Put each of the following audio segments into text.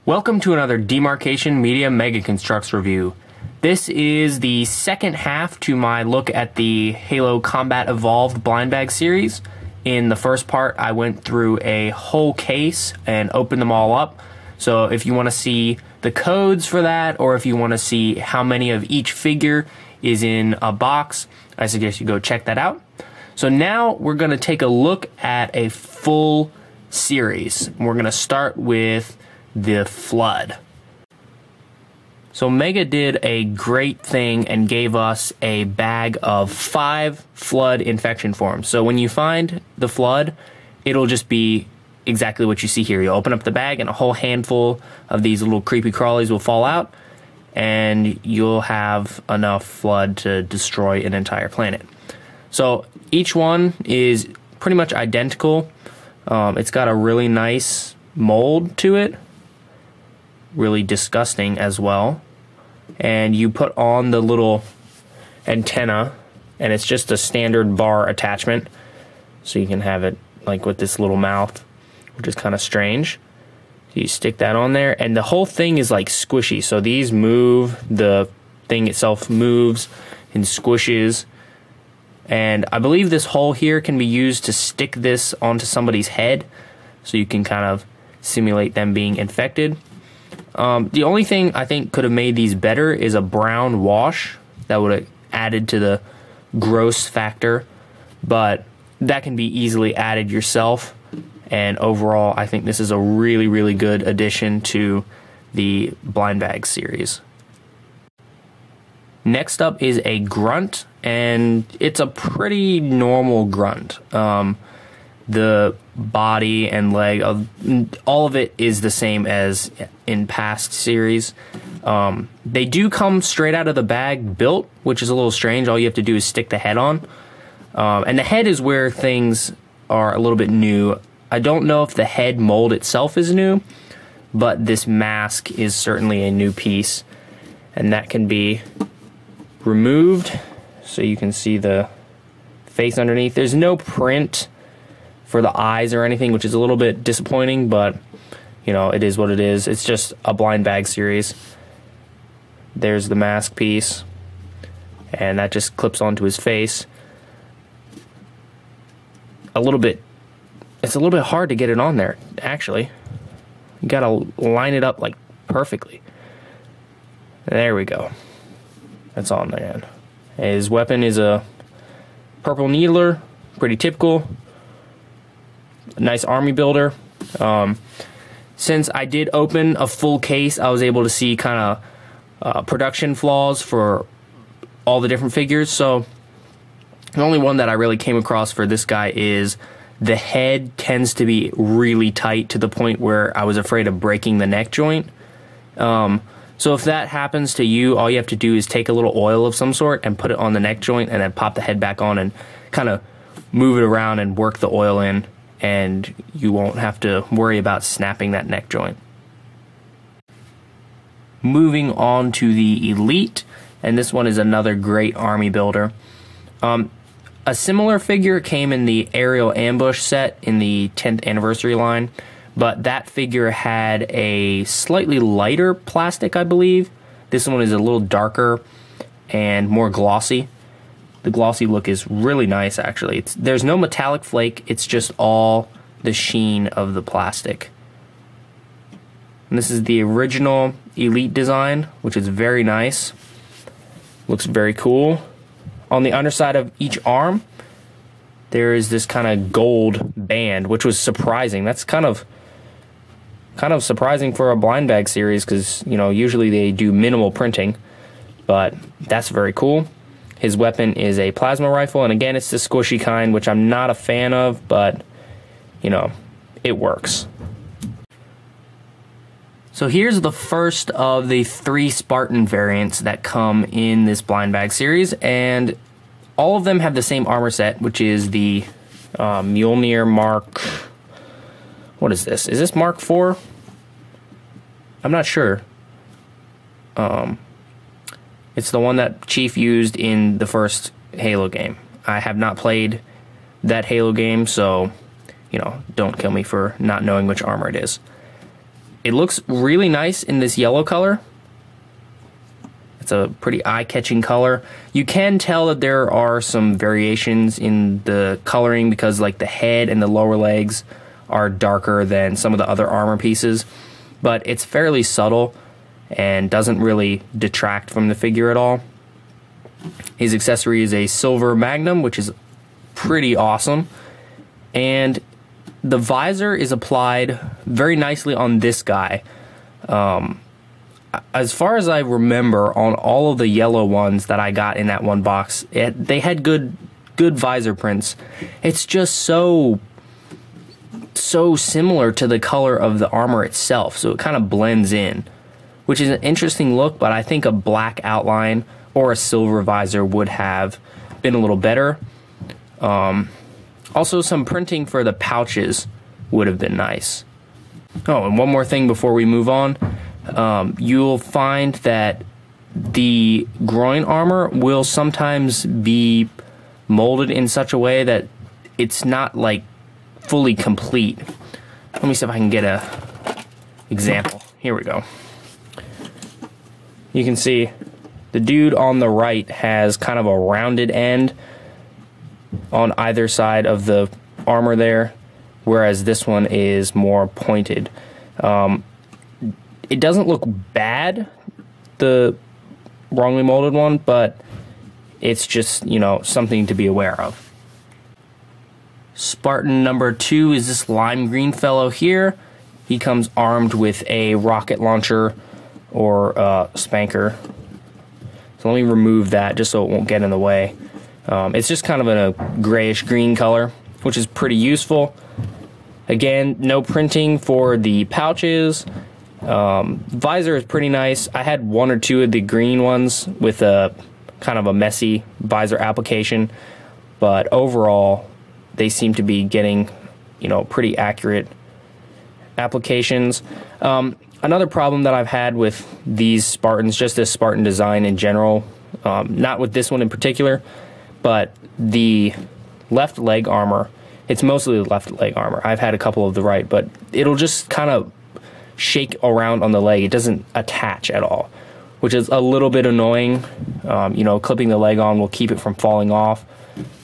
Welcome to another Demarcation Media Mega Construx review. This is the second half to my look at the Halo Combat Evolved blind bag series. In the first part, I went through a whole case and opened them all up. So if you want to see the codes for that, or if you want to see how many of each figure is in a box, I suggest you go check that out. So now we're going to take a look at a full series. We're going to start with the Flood. So Mega did a great thing and gave us a bag of 5 Flood infection forms. So when you find the Flood, it'll just be exactly what you see here. You open up the bag and a whole handful of these little creepy crawlies will fall out, and you'll have enough Flood to destroy an entire planet. So each one is pretty much identical. It's got a really nice mold to it. Really disgusting as well. And you put on the little antenna, and it's just a standard bar attachment, so you can have it like with this little mouth, which is kind of strange. So you stick that on there, and the whole thing is like squishy. So these move, the thing itself moves and squishes, and I believe this hole here can be used to stick this onto somebody's head, so you can kind of simulate them being infected. The only thing I think could have made these better is a brown wash that would have added to the gross factor, but that can be easily added yourself, and overall I think this is a really, really good addition to the blind bag series. Next up is a Grunt, and it's a pretty normal Grunt. The body and leg of all of it is the same as in past series. They do come straight out of the bag built, which is a little strange. All you have to do is stick the head on, and the head is where things are a little bit new. I don't know if the head mold itself is new, but this mask is certainly a new piece, and that can be removed so you can see the face underneath. There's no print for the eyes or anything, which is a little bit disappointing, but you know, it is what it is. It's just a blind bag series. There's the mask piece, and that just clips onto his face. It's a little bit hard to get it on there, actually. You gotta line it up like perfectly. There we go. That's on there. His weapon is a purple needler, pretty typical. Nice army builder. Since I did open a full case, I was able to see kind of production flaws for all the different figures. So the only one that I really came across for this guy is the head tends to be really tight to the point where I was afraid of breaking the neck joint. So if that happens to you, all you have to do is take a little oil of some sort and put it on the neck joint, and then pop the head back on and kind of move it around and work the oil in, and you won't have to worry about snapping that neck joint. Moving on to the Elite, and this one is another great army builder. A similar figure came in the Aerial Ambush set in the 10th anniversary line, but that figure had a slightly lighter plastic, I believe. This one is a little darker and more glossy. The glossy look is really nice, actually. There's no metallic flake, it's just all the sheen of the plastic. And this is the original Elite design, which is very nice. Looks very cool. On the underside of each arm, there is this kind of gold band, which was surprising. That's kind of surprising for a blind bag series, because you know, usually they do minimal printing, but that's very cool. His weapon is a plasma rifle, and again, it's the squishy kind, which I'm not a fan of, but, you know, it works. So here's the first of the 3 Spartan variants that come in this blind bag series, and all of them have the same armor set, which is the Mjolnir Mark... What is this? Is this Mark IV? I'm not sure. It's the one that Chief used in the first Halo game. I have not played that Halo game, so, you know, don't kill me for not knowing which armor it is. it looks really nice in this yellow color. It's a pretty eye-catching color. You can tell that there are some variations in the coloring because like the head and the lower legs are darker than some of the other armor pieces, but it's fairly subtle and doesn't really detract from the figure at all. His accessory is a silver magnum, which is pretty awesome, and the visor is applied very nicely on this guy. As far as I remember, on all of the yellow ones that I got in that one box, they had good visor prints. It's just so similar to the color of the armor itself, so it kind of blends in, which is an interesting look, but I think a black outline or a silver visor would have been a little better. Also, some printing for the pouches would have been nice. Oh, and one more thing before we move on. You'll find that the groin armor will sometimes be molded in such a way that it's not like fully complete. Let me see if I can get a example. Here we go. You can see the dude on the right has kind of a rounded end on either side of the armor there, whereas this one is more pointed. It doesn't look bad, the wrongly molded one, but it's just, you know, something to be aware of. Spartan number 2 is this lime green fellow here. He comes armed with a rocket launcher or spanker. So let me remove that just so it won't get in the way. It's just kind of in a grayish green color, which is pretty useful. Again, no printing for the pouches. Visor is pretty nice. I had one or two of the green ones with a kind of a messy visor application, but overall they seem to be getting, you know, pretty accurate applications. Another problem that I've had with these Spartans, just this Spartan design in general, not with this one in particular, but the left leg armor, it's mostly the left leg armor. I've had a couple of the right, but it'll just kind of shake around on the leg. It doesn't attach at all, which is a little bit annoying. You know, clipping the leg on will keep it from falling off,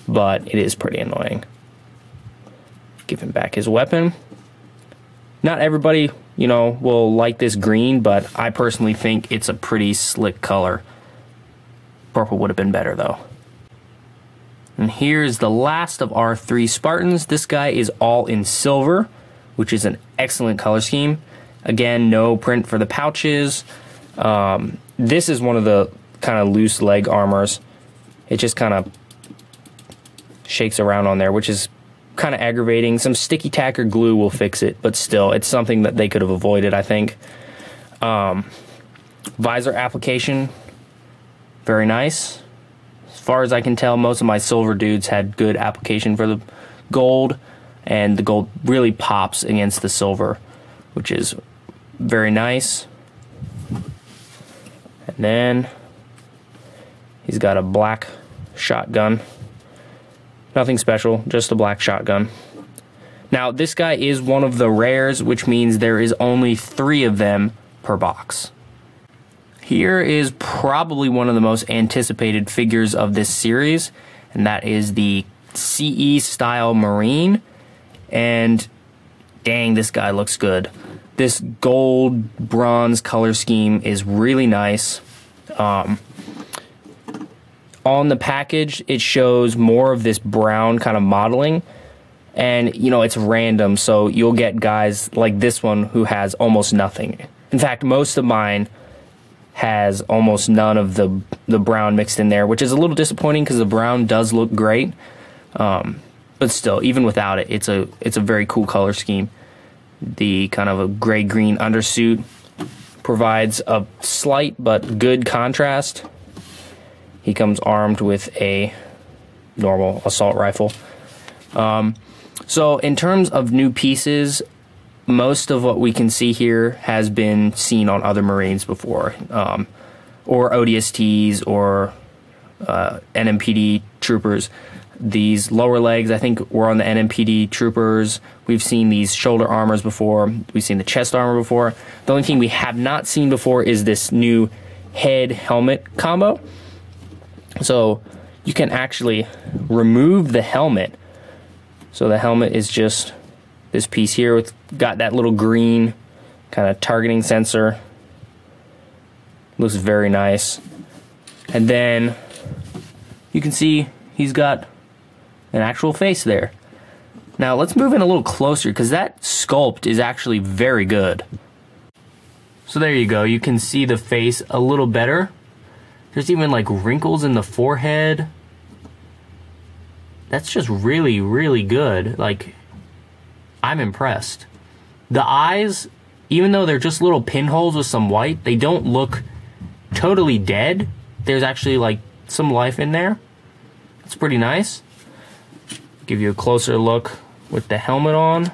but it is pretty annoying. Give him back his weapon. Not everybody, you know, will like this green, but I personally think it's a pretty slick color. Purple would have been better though. And here's the last of our 3 Spartans. This guy is all in silver, which is an excellent color scheme. Again, no print for the pouches. This is one of the kind of loose leg armors. It just kind of shakes around on there, which is kind of aggravating. Some sticky tack or glue will fix it, but still, it's something that they could have avoided, I think. Visor application, very nice. As far as I can tell, most of my silver dudes had good application for the gold, and the gold really pops against the silver, which is very nice. And then he's got a black shotgun. Nothing special, just a black shotgun. Now, this guy is one of the rares, which means there is only 3 of them per box. Here is probably one of the most anticipated figures of this series, and that is the CE style Marine. And dang, this guy looks good. This gold bronze color scheme is really nice. On the package, it shows more of this brown kind of modeling, and you know, it's random, so you'll get guys like this one who has almost nothing. In fact, most of mine has almost none of the brown mixed in there, which is a little disappointing because the brown does look great. But still, even without it, it's a very cool color scheme. The kind of a gray-green undersuit provides a slight but good contrast. He comes armed with a normal assault rifle. So in terms of new pieces, most of what we can see here has been seen on other Marines before, or ODSTs or NMPD troopers. these lower legs, I think, were on the NMPD troopers. We've seen these shoulder armors before. We've seen the chest armor before. The only thing we have not seen before is this new head-helmet combo. So you can actually remove the helmet. So the helmet is just this piece here with got that little green kind of targeting sensor. Looks very nice. And then you can see he's got an actual face there. Now let's move in a little closer because that sculpt is actually very good. So there you go. You can see the face a little better. There's even like wrinkles in the forehead. That's just really, really good. Like, I'm impressed. The eyes, even though they're just little pinholes with some white, they don't look totally dead. There's actually like some life in there. It's pretty nice. Give you a closer look with the helmet on.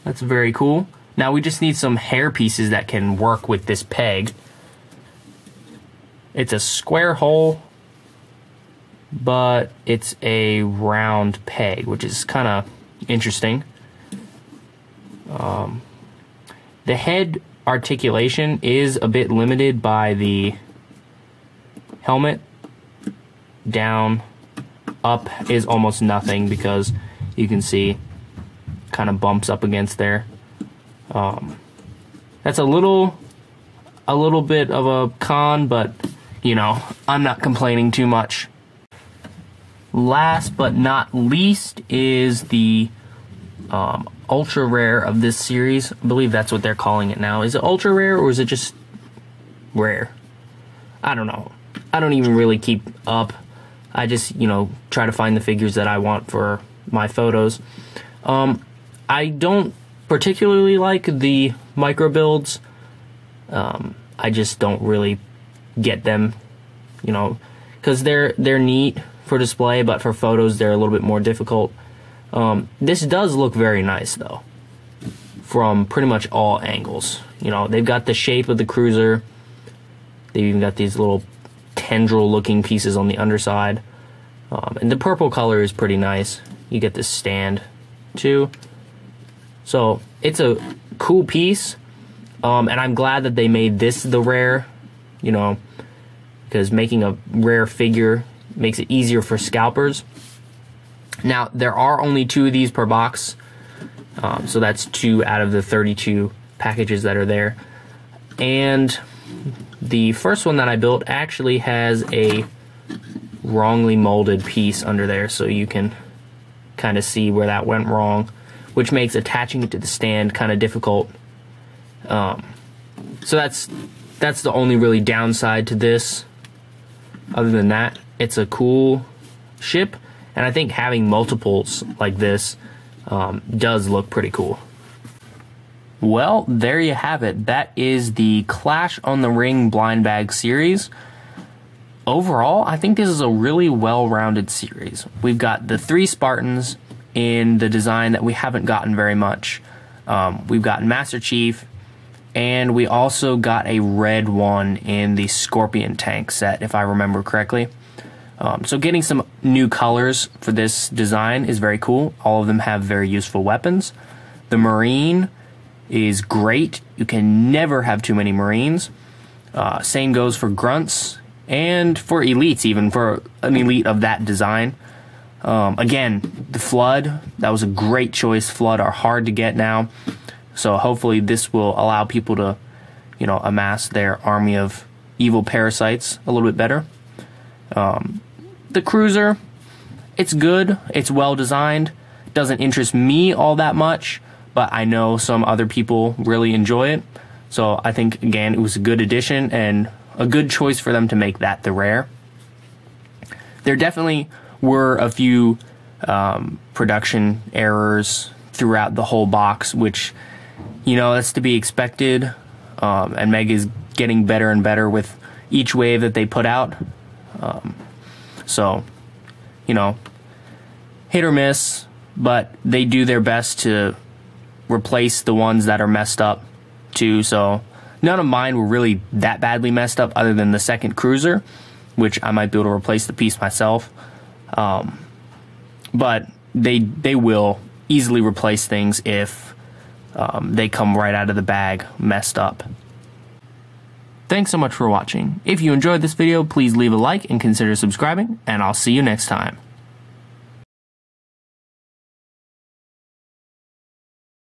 That's very cool. Now we just need some hair pieces that can work with this peg. It's a square hole, but it's a round peg, which is kind of interesting. The head articulation is a bit limited by the helmet. Down, up is almost nothing because you can see kind of bumps up against there. That's a little bit of a con, but you know, I'm not complaining too much. Last but not least is the ultra rare of this series. I believe that's what they're calling it now. Is it ultra rare or is it just rare? I don't know. I don't even really keep up. I just, you know, try to find the figures that I want for my photos. I don't particularly like the micro builds. I just don't really get them, you know, because they're neat for display, but for photos they're a little bit more difficult. This does look very nice though, from pretty much all angles. You know, they've got the shape of the cruiser. They've even got these little tendril looking pieces on the underside, and the purple color is pretty nice. You get this stand too, so it's a cool piece, and I'm glad that they made this the rare, you know, because making a rare figure makes it easier for scalpers. Now there are only 2 of these per box, so that's 2 out of the 32 packages that are there, and the first one that I built actually has a wrongly molded piece under there, so you can kind of see where that went wrong, which makes attaching it to the stand kind of difficult. So that's the only really downside to this. Other than that, it's a cool ship, and I think having multiples like this does look pretty cool. Well, there you have it. That is the Clash on the Ring blind bag series. Overall, I think this is a really well-rounded series. We've got the 3 Spartans in the design that we haven't gotten very much. We've got Master Chief, and we also got a red one in the Scorpion tank set, if I remember correctly. So getting some new colors for this design is very cool. All of them have very useful weapons. The Marine is great. You can never have too many Marines. Same goes for Grunts and for Elites, even for an Elite of that design. Again, the Flood, that was a great choice. Flood are hard to get now, so hopefully this will allow people to, you know, amass their army of evil parasites a little bit better. The Cruiser, it's good. It's well designed. Doesn't interest me all that much, but I know some other people really enjoy it. So I think, again, it was a good addition and a good choice for them to make that the rare. There definitely were a few production errors throughout the whole box, which, you know, that's to be expected. And Mega is getting better and better with each wave that they put out. So, you know, hit or miss, but they do their best to replace the ones that are messed up too. So none of mine were really that badly messed up, other than the second cruiser, which I might be able to replace the piece myself. But they will easily replace things if they come right out of the bag messed up. Thanks so much for watching. If you enjoyed this video, please leave a like and consider subscribing, and I'll see you next time.